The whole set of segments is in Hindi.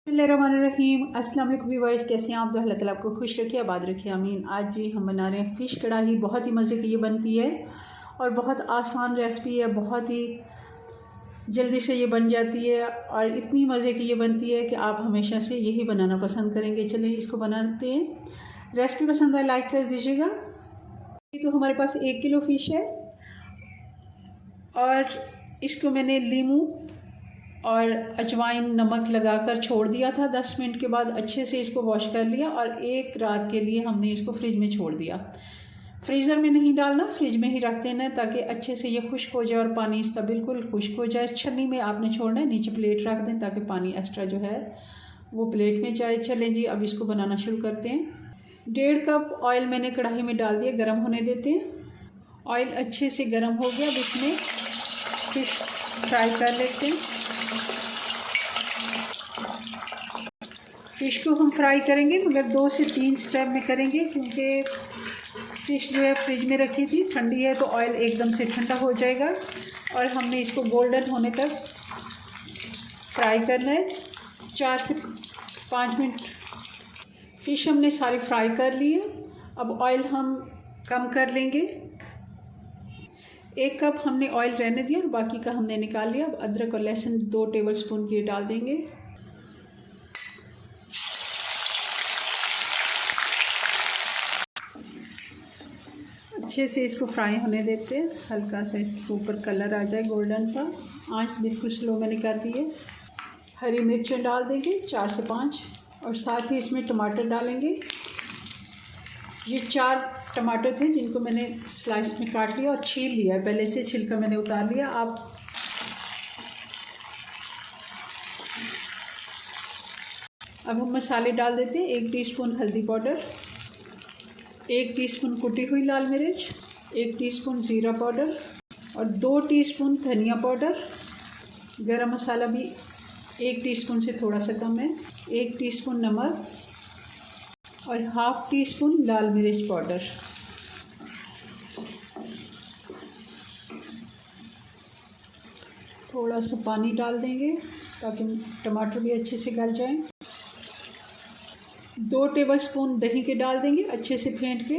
बिस्मिल्लाहिर्रहमानिर्रहीम। अस्सलाम वालेकुम व्यूअर्स, कैसे हैं आप? तो अल्लाह ताला आपको खुश रखे, आबाद रखे, आमीन। आज जी हम बना रहे हैं फ़िश कढ़ाई। बहुत ही मज़े की ये बनती है और बहुत आसान रेसिपी है। बहुत ही जल्दी से ये बन जाती है और इतनी मज़े की ये बनती है कि आप हमेशा से यही बनाना पसंद करेंगे। चलिए इसको बनाते हैं। रेसिपी पसंद आए लाइक कर दीजिएगा। तो हमारे पास 1 किलो फ़िश है और इसको मैंने लीमू और अजवाइन नमक लगाकर छोड़ दिया था। 10 मिनट के बाद अच्छे से इसको वॉश कर लिया और एक रात के लिए हमने इसको फ्रिज में छोड़ दिया। फ्रीज़र में नहीं डालना, फ्रिज में ही रख देना ताकि अच्छे से ये खुश्क हो जाए और पानी इसका बिल्कुल खुश्क हो जाए। छन्नी में आपने छोड़ना है, नीचे प्लेट रख दें ताकि पानी एक्स्ट्रा जो है वो प्लेट में जाए। चलें जी, अब इसको बनाना शुरू करते हैं। 1.5 कप ऑयल मैंने कढ़ाई में डाल दिया, गर्म होने देते हैं। ऑयल अच्छे से गर्म हो गया, अब इसमें फिश फ्राई कर लेते हैं। फ़िश को हम फ्राई करेंगे मगर 2 से 3 स्टेप में करेंगे क्योंकि फ़िश जो है फ्रिज में रखी थी, ठंडी है तो ऑयल एकदम से ठंडा हो जाएगा और हमने इसको गोल्डन होने तक फ्राई करना है। 4 से 5 मिनट फ़िश हमने सारी फ्राई कर ली है। अब ऑयल हम कम कर लेंगे। 1 कप हमने ऑयल रहने दिया और बाकी का हमने निकाल लिया। अब अदरक और लहसुन 2 टेबलस्पून ये डाल देंगे। अच्छे से इसको फ्राई होने देते हैं, हल्का सा इसके ऊपर कलर आ जाए गोल्डन सा। आंच बिल्कुल स्लो मैंने कर दी है। हरी मिर्चें डाल देंगे 4 से 5 और साथ ही इसमें टमाटर डालेंगे। ये 4 टमाटर थे जिनको मैंने स्लाइस में काट लिया और छील लिया है, पहले से छिलका मैंने उतार लिया। आप अब हम मसाले डाल देते हैं। 1 टीस्पून हल्दी पाउडर, 1 टीस्पून कुटी हुई लाल मिर्च, 1 टीस्पून ज़ीरा पाउडर और 2 टीस्पून धनिया पाउडर। गरम मसाला भी 1 टीस्पून से थोड़ा सा कम है। 1 टीस्पून नमक और ½ टीस्पून लाल मिर्च पाउडर। थोड़ा सा पानी डाल देंगे ताकि टमाटर भी अच्छे से गल जाएं। 2 टेबलस्पून दही के डाल देंगे अच्छे से फेंट के।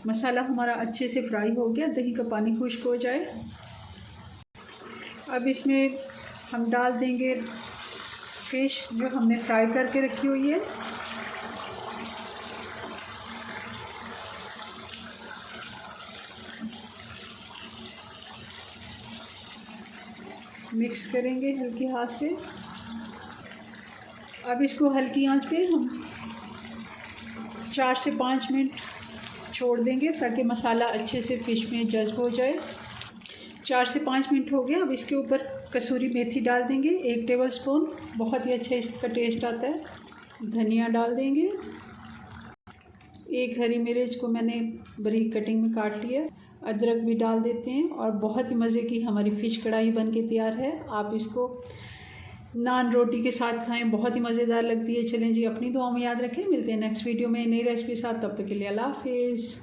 मसाला हमारा अच्छे से फ्राई हो गया, दही का पानी खुश्क हो जाए। अब इसमें हम डाल देंगे फ़िश जो हमने फ्राई करके रखी हुई है। मिक्स करेंगे हल्के हाथ से। अब इसको हल्की आंच पे हम 4 से 5 मिनट छोड़ देंगे ताकि मसाला अच्छे से फ़िश में जज़्ब हो जाए। 4 से 5 मिनट हो गया। अब इसके ऊपर कसूरी मेथी डाल देंगे 1 टेबलस्पून, बहुत ही अच्छा इसका टेस्ट आता है। धनिया डाल देंगे। 1 हरी मिर्च को मैंने बारीक कटिंग में काट लिया। अदरक भी डाल देते हैं और बहुत ही मज़े की हमारी फ़िश कढ़ाई बन के तैयार है। आप इसको नान रोटी के साथ खाएं, बहुत ही मज़ेदार लगती है। चलें जी, अपनी दुआ में याद रखें। मिलते हैं नेक्स्ट वीडियो में नई रेसिपी साथ। तब तक के लिए अल्लाह हाफिज़।